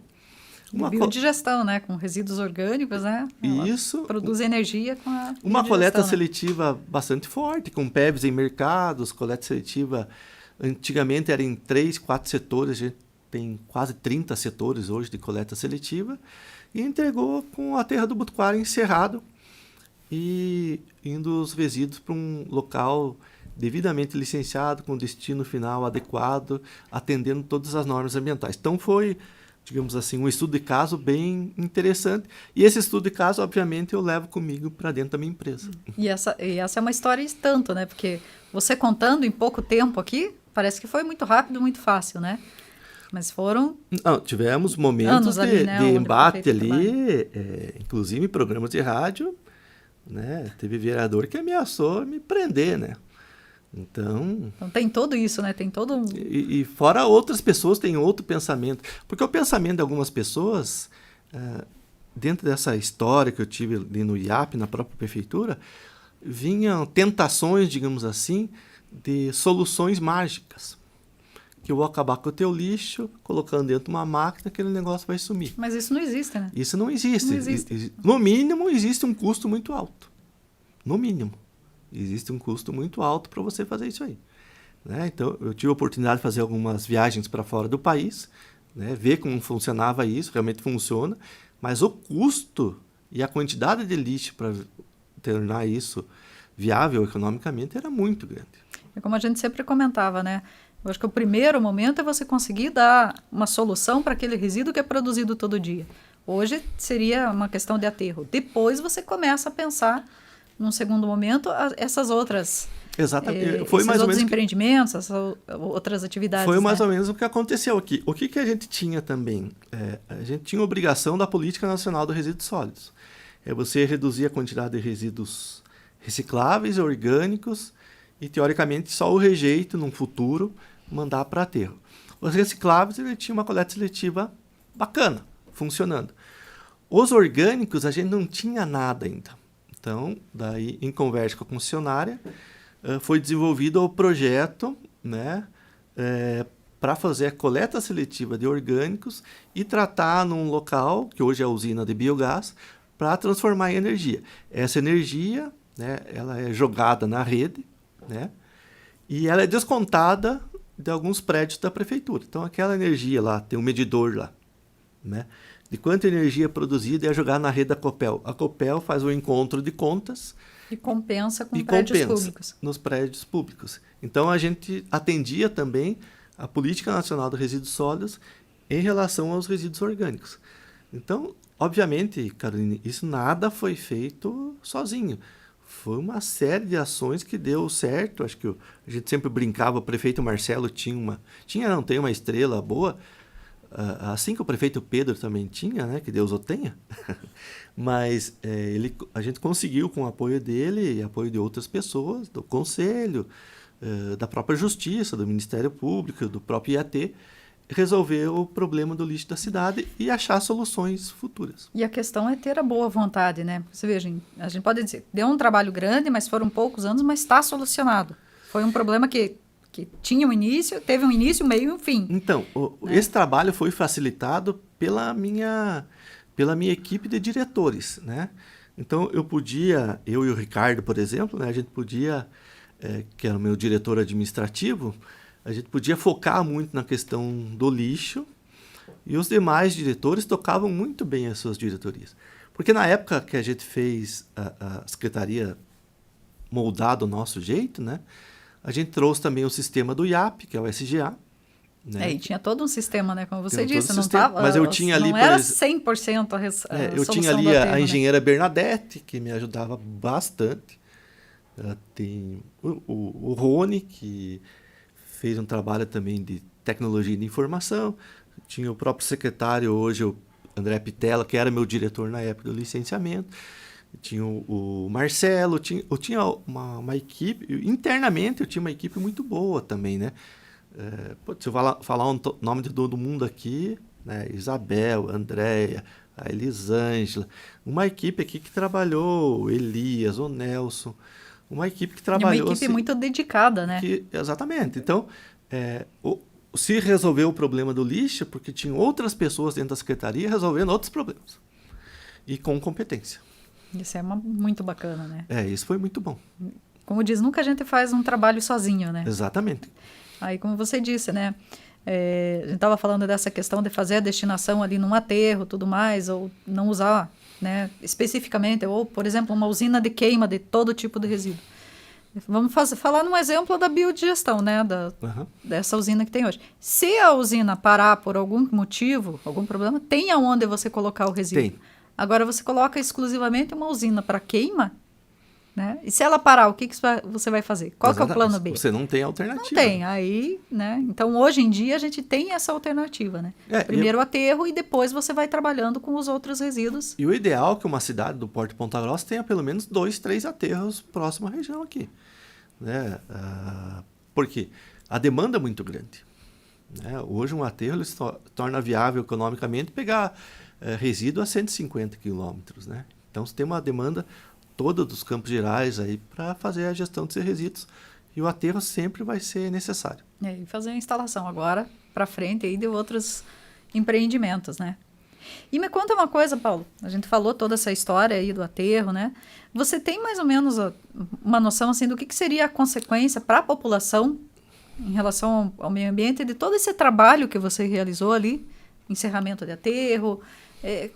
Biodigestão, né, com resíduos orgânicos, né? Isso. Produz energia com a uma coleta, né? seletiva bastante forte, com PEVs em mercados. Coleta seletiva, antigamente era em 3, 4 setores, a gente tem quase 30 setores hoje de coleta seletiva, e entregou com a terra do Botuquara encerrado e indo os resíduos para um local devidamente licenciado, com destino final adequado, atendendo todas as normas ambientais. Então foi, digamos assim, um estudo de caso bem interessante. E esse estudo de caso, obviamente, eu levo comigo para dentro da minha empresa. E essa é uma história e tanto, né? Porque você contando em pouco tempo aqui, parece que foi muito rápido, muito fácil, né? Mas foram... Não, tivemos momentos ali, né, de embate ali, inclusive em programas de rádio, né? Teve vereador que ameaçou me prender, né? Então tem todo isso, né? Tem todo um... E fora outras pessoas têm outro pensamento. Porque o pensamento de algumas pessoas, dentro dessa história que eu tive ali no IAP, na própria prefeitura, vinham tentações, digamos assim, de soluções mágicas. Que eu vou acabar com o teu lixo, colocando dentro de uma máquina, aquele negócio vai sumir. Mas isso não existe, né? Isso não existe. Não existe. No mínimo, existe um custo muito alto. No mínimo. Existe um custo muito alto para você fazer isso aí. Né? Então, eu tive a oportunidade de fazer algumas viagens para fora do país, né? Ver como funcionava isso, realmente funciona, mas o custo e a quantidade de lixo para tornar isso viável economicamente era muito grande. É como a gente sempre comentava, né? Eu acho que o primeiro momento é você conseguir dar uma solução para aquele resíduo que é produzido todo dia. Hoje seria uma questão de aterro. Depois você começa a pensar, num segundo momento, essas outras... Exatamente. Foi mais ou menos empreendimentos, essas outras atividades. Foi mais ou menos o que aconteceu aqui. O que a gente tinha também? A gente tinha obrigação da Política Nacional dos Resíduos Sólidos. É você reduzir a quantidade de resíduos recicláveis, orgânicos, e, teoricamente, só o rejeito, num futuro, mandar para aterro. Os recicláveis, ele tinha uma coleta seletiva bacana, funcionando. Os orgânicos, a gente não tinha nada ainda. Então, daí, em conversa com a concessionária, foi desenvolvido o projeto, né, para fazer a coleta seletiva de orgânicos e tratar num local, que hoje é a usina de biogás, para transformar em energia. Essa energia, né, ela é jogada na rede, né, e ela é descontada de alguns prédios da prefeitura. Então, aquela energia lá, tem um medidor lá, né, de quanta energia é produzida e é jogada na rede da Copel. A Copel faz um encontro de contas e compensa com prédios públicos. Nos prédios públicos. Então, a gente atendia também a Política Nacional dos Resíduos Sólidos em relação aos resíduos orgânicos. Então, obviamente, Caroline, isso nada foi feito sozinho. Foi uma série de ações que deu certo. Acho que a gente sempre brincava, o prefeito Marcelo tem uma estrela boa, assim que o prefeito Pedro também tinha, né, que Deus o tenha. Mas a gente conseguiu, com o apoio dele e apoio de outras pessoas, do Conselho, da própria Justiça, do Ministério Público, do próprio IAT, resolver o problema do lixo da cidade e achar soluções futuras. E a questão é ter a boa vontade, né? Você veja, a gente pode dizer, deu um trabalho grande, mas foram poucos anos, mas está solucionado. Foi um problema que que tinha um início, teve um início, um meio e um fim. Então, esse trabalho foi facilitado pela minha equipe de diretores, né? Então, eu e o Ricardo, por exemplo, né, a gente podia, que era o meu diretor administrativo, a gente podia focar muito na questão do lixo e os demais diretores tocavam muito bem as suas diretorias. Porque na época que a gente fez a secretaria moldada do nosso jeito, né, a gente trouxe também o sistema do IAP, que é o SGA. Né? E tinha todo um sistema, né? Como você Tinha disse, todo não sistema, tava, mas eu tinha ali, não era 100% a eu solução tinha ali do a aterro, né? engenheira Bernadette, que me ajudava bastante. Tem o Rony, que fez um trabalho também de tecnologia de informação. Tinha o próprio secretário hoje, o André Pitella, que era meu diretor na época do licenciamento. Tinha o Marcelo, eu tinha uma equipe, internamente eu tinha uma equipe muito boa também, né? Se eu falar o nome de todo mundo aqui, né? Isabel, Andréia, a Elisângela, uma equipe aqui que trabalhou, Elias, o Nelson, uma equipe que trabalhou... E uma equipe muito dedicada, né? Exatamente. Então, se resolveu o problema do lixo, porque tinha outras pessoas dentro da secretaria resolvendo outros problemas. E com competência. Isso é muito bacana, né? Isso foi muito bom. Como diz, nunca a gente faz um trabalho sozinho, né? Exatamente. Aí, como você disse, né? A gente estava falando dessa questão de fazer a destinação ali num aterro, tudo mais, ou não usar, né, especificamente, ou, por exemplo, uma usina de queima de todo tipo de resíduo. Vamos falar num exemplo da biodigestão, né, dessa usina que tem hoje. Se a usina parar por algum motivo, algum problema, tem aonde você colocar o resíduo. Tem. Agora, você coloca exclusivamente uma usina para queima, né? E se ela parar, o que você vai fazer? Qual que é o plano B? Você não tem alternativa. Não tem. Aí, né? Então, hoje em dia, a gente tem essa alternativa, né? Primeiro o aterro e depois você vai trabalhando com os outros resíduos. E o ideal é que uma cidade do Porto de Ponta Grossa tenha pelo menos 2, 3 aterros próximo à região aqui. Né? Porque a demanda é muito grande. Né? Hoje, um aterro se torna viável economicamente pegar resíduo a 150 quilômetros. Né? Então, você tem uma demanda toda dos Campos Gerais aí para fazer a gestão desses resíduos. E o aterro sempre vai ser necessário. E fazer a instalação agora para frente aí de outros empreendimentos, né? E me conta uma coisa, Paulo. A gente falou toda essa história aí do aterro, né? Você tem mais ou menos uma noção assim do que seria a consequência para a população em relação ao meio ambiente de todo esse trabalho que você realizou ali, encerramento de aterro?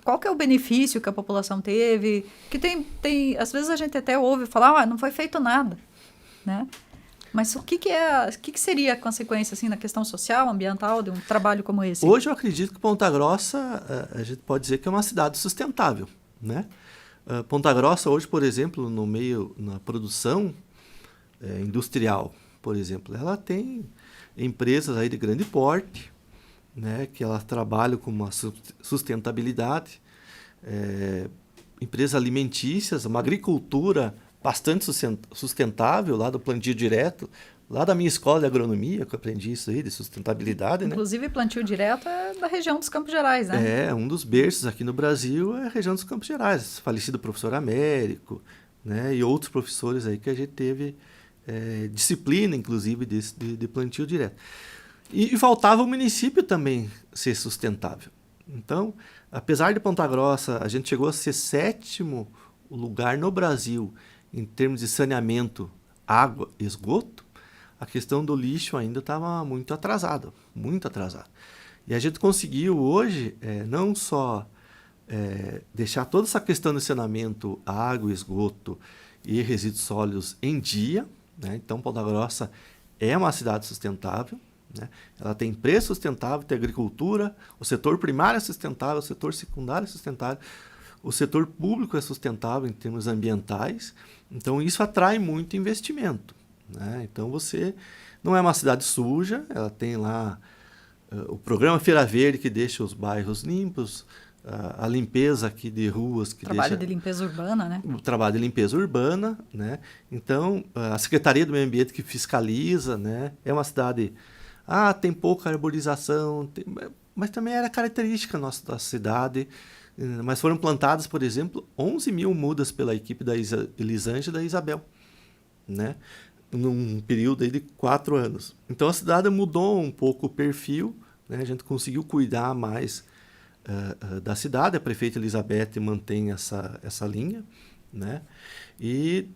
Qual que é o benefício que a população teve? Que às vezes a gente até ouve falar, não foi feito nada, né? Mas o que seria a consequência assim, na questão social, ambiental de um trabalho como esse? Hoje eu acredito que Ponta Grossa, a gente pode dizer que é uma cidade sustentável, né? Ponta Grossa hoje, por exemplo, na produção industrial, por exemplo, ela tem empresas aí de grande porte, né, que elas trabalham com uma sustentabilidade, empresas alimentícias, uma agricultura bastante sustentável, lá do plantio direto, lá da minha escola de agronomia, que eu aprendi isso aí, de sustentabilidade. Inclusive, plantio direto é da região dos Campos Gerais, né? Um dos berços aqui no Brasil é a região dos Campos Gerais, falecido professor Américo, né, e outros professores aí que a gente teve disciplina, inclusive, de plantio direto. E faltava o município também ser sustentável. Então, apesar de Ponta Grossa, a gente chegou a ser 7º lugar no Brasil em termos de saneamento, água e esgoto, a questão do lixo ainda estava muito atrasada, muito atrasada. E a gente conseguiu hoje não só deixar toda essa questão de saneamento, água, esgoto e resíduos sólidos em dia, né? Então, Ponta Grossa é uma cidade sustentável, né? Ela tem empresa sustentável, tem agricultura, o setor primário é sustentável, o setor secundário é sustentável, o setor público é sustentável em termos ambientais, então isso atrai muito investimento. Né? Então você não é uma cidade suja, ela tem lá o programa Feira Verde que deixa os bairros limpos, a limpeza aqui de ruas que trabalho de limpeza urbana, né? O trabalho de limpeza urbana, né? Então a Secretaria do Meio Ambiente que fiscaliza, né? É uma cidade tem pouca arborização, mas também era característica nossa da cidade. Mas foram plantadas, por exemplo, 11 mil mudas pela equipe da Elisângela e da Isabel. Né? num período aí de 4 anos. Então a cidade mudou um pouco o perfil, né? A gente conseguiu cuidar mais da cidade. A prefeita Elizabeth mantém essa linha, né? E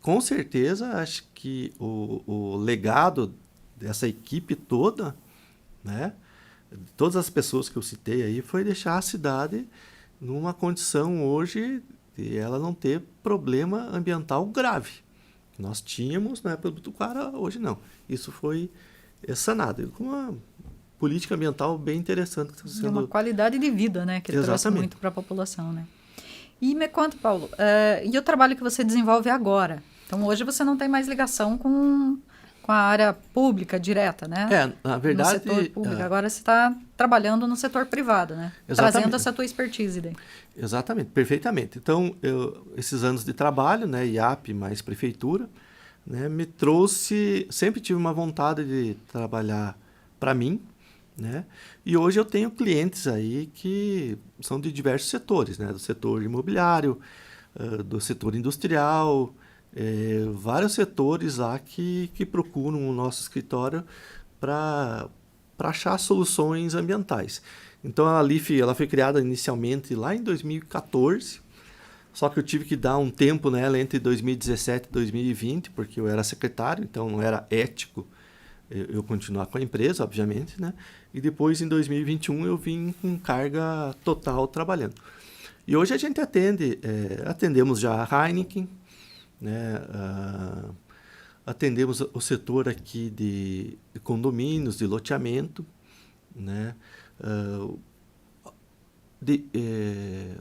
com certeza acho que o legado dessa equipe toda, né? Todas as pessoas que eu citei aí, foi deixar a cidade numa condição hoje de ela não ter problema ambiental grave. Nós tínhamos na época do Butuquara, hoje não. Isso foi sanado. Com uma política ambiental bem interessante. Que está sendo... uma qualidade de vida, né? Que ele trouxe muito para a população, né? E me conta, Paulo, e o trabalho que você desenvolve agora? Então, hoje você não tem mais ligação com a área pública direta, né? Na verdade... No setor público. Agora você está trabalhando no setor privado, né? Exatamente. Trazendo essa tua expertise daí. Exatamente, perfeitamente. Então, esses anos de trabalho, né, IAP mais prefeitura, né, me trouxe... Sempre tive uma vontade de trabalhar para mim, né? E hoje eu tenho clientes aí que são de diversos setores, né? Do setor imobiliário, do setor industrial... vários setores lá que procuram o nosso escritório para achar soluções ambientais. Então a LIF ela foi criada inicialmente lá em 2014, só que eu tive que dar um tempo nela entre 2017 e 2020, porque eu era secretário, então não era ético eu continuar com a empresa, obviamente, né? E depois em 2021 eu vim com carga total trabalhando. E hoje a gente atendemos já a Heineken, né? Atendemos o setor aqui de condomínios, de loteamento, né?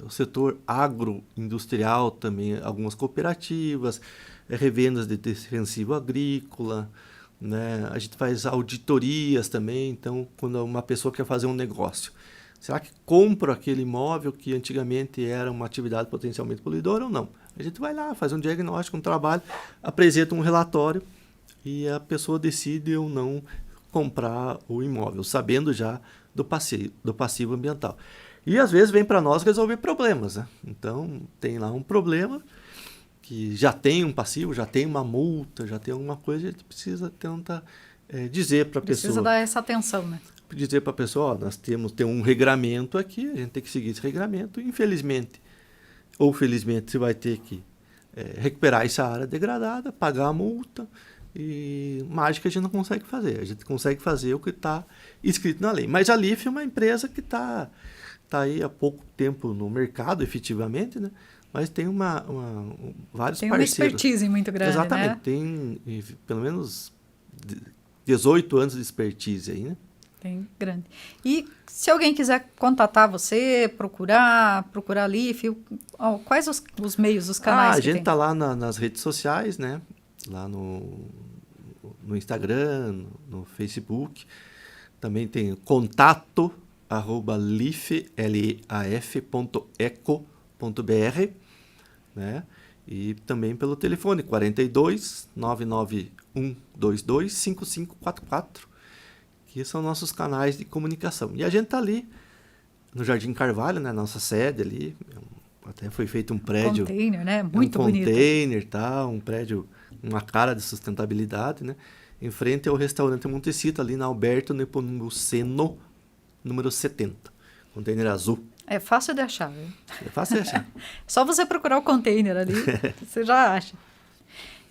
O setor agroindustrial também, algumas cooperativas, revendas de defensivo agrícola, né? A gente faz auditorias também, então quando uma pessoa quer fazer um negócio, será que compra aquele imóvel que antigamente era uma atividade potencialmente poluidora ou não? A gente vai lá, faz um diagnóstico, um trabalho, apresenta um relatório e a pessoa decide ou não comprar o imóvel, sabendo já do passivo ambiental. E às vezes vem para nós resolver problemas, né? Então tem lá um problema que já tem um passivo, já tem uma multa, já tem alguma coisa, a gente precisa tentar dizer para a pessoa... Precisa dar essa atenção, né? Dizer para a pessoa, nós temos um regramento aqui, a gente tem que seguir esse regramento, infelizmente ou felizmente você vai ter que recuperar essa área degradada, pagar a multa, e mágica a gente não consegue fazer. A gente consegue fazer o que está escrito na lei. Mas a LIF é uma empresa que está aí há pouco tempo no mercado, efetivamente, né? Mas tem vários parceiros. Tem uma expertise muito grande, exatamente, né? Tem pelo menos 18 anos de expertise aí, né? Tem grande. E se alguém quiser contatar você, procurar a LIF, quais os meios, os canais? A gente está lá nas redes sociais, né? Lá no Instagram, no Facebook. Também tem contato@lif.eco.br, né? E também pelo telefone 42 99122 5544. Que são nossos canais de comunicação. E a gente está ali no Jardim Carvalho, né? Nossa sede ali. Até foi feito um prédio... Container, né? Muito bonito. Um container, tá? Um prédio, uma cara de sustentabilidade, né? Em frente ao restaurante Montecito, ali na Alberto Nepomuceno, número 70. Container azul. É fácil de achar, viu? É fácil de achar. Só você procurar o container ali, você já acha.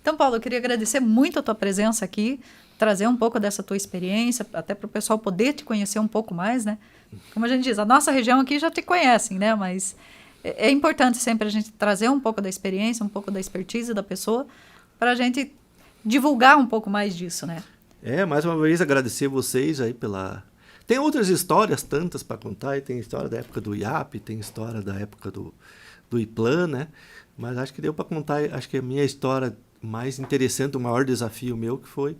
Então, Paulo, eu queria agradecer muito a tua presença aqui, trazer um pouco dessa tua experiência, até para o pessoal poder te conhecer um pouco mais, né? Como a gente diz, a nossa região aqui já te conhecem, né? Mas é importante sempre a gente trazer um pouco da experiência, um pouco da expertise da pessoa, para a gente divulgar um pouco mais disso, né? Mais uma vez agradecer vocês aí pela... Tem outras histórias, tantas para contar, e tem história da época do IAP, tem história da época do IPLAN, né? Mas acho que deu para contar, acho que a minha história mais interessante, o maior desafio meu, que foi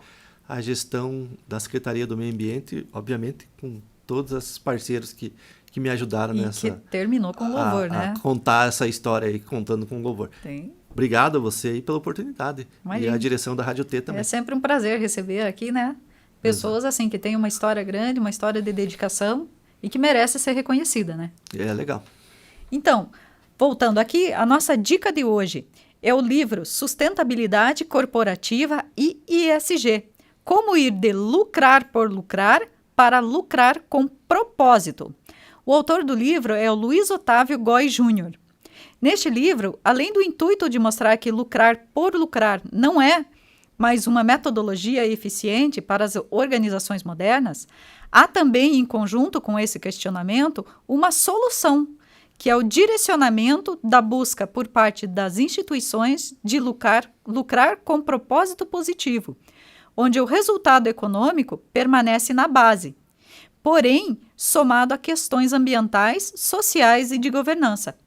a gestão da Secretaria do Meio Ambiente, obviamente com todos os parceiros que me ajudaram nessa... E que terminou com louvor, né? A contar essa história aí, contando com louvor. Tem. Obrigado a você aí pela oportunidade. Imagina. E a direção da Rádio T também. É sempre um prazer receber aqui, né? Pessoas assim que têm uma história grande, uma história de dedicação e que merece ser reconhecida, né? É legal. Então, voltando aqui, a nossa dica de hoje. é o livro Sustentabilidade Corporativa e ESG. Como ir de lucrar por lucrar para lucrar com propósito. O autor do livro é o Luiz Otávio Goy Júnior. Neste livro, além do intuito de mostrar que lucrar por lucrar não é mais uma metodologia eficiente para as organizações modernas, há também, em conjunto com esse questionamento, uma solução, que é o direcionamento da busca por parte das instituições de lucrar com propósito positivo, onde o resultado econômico permanece na base, porém somado a questões ambientais, sociais e de governança,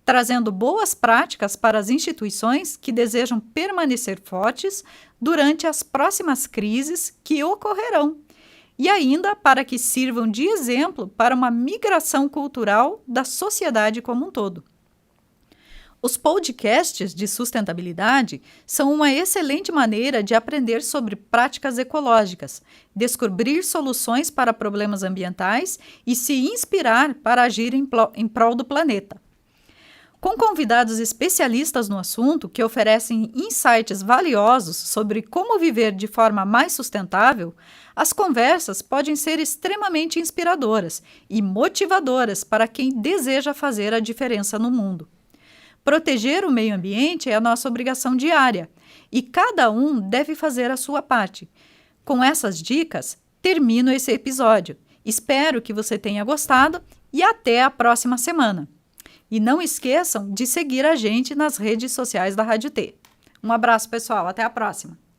trazendo boas práticas para as instituições que desejam permanecer fortes durante as próximas crises que ocorrerão, e ainda para que sirvam de exemplo para uma migração cultural da sociedade como um todo. Os podcasts de sustentabilidade são uma excelente maneira de aprender sobre práticas ecológicas, descobrir soluções para problemas ambientais e se inspirar para agir em prol do planeta. Com convidados especialistas no assunto que oferecem insights valiosos sobre como viver de forma mais sustentável, as conversas podem ser extremamente inspiradoras e motivadoras para quem deseja fazer a diferença no mundo. Proteger o meio ambiente é a nossa obrigação diária e cada um deve fazer a sua parte. Com essas dicas, termino esse episódio. Espero que você tenha gostado e até a próxima semana. E não esqueçam de seguir a gente nas redes sociais da Rádio T. Um abraço, pessoal. Até a próxima.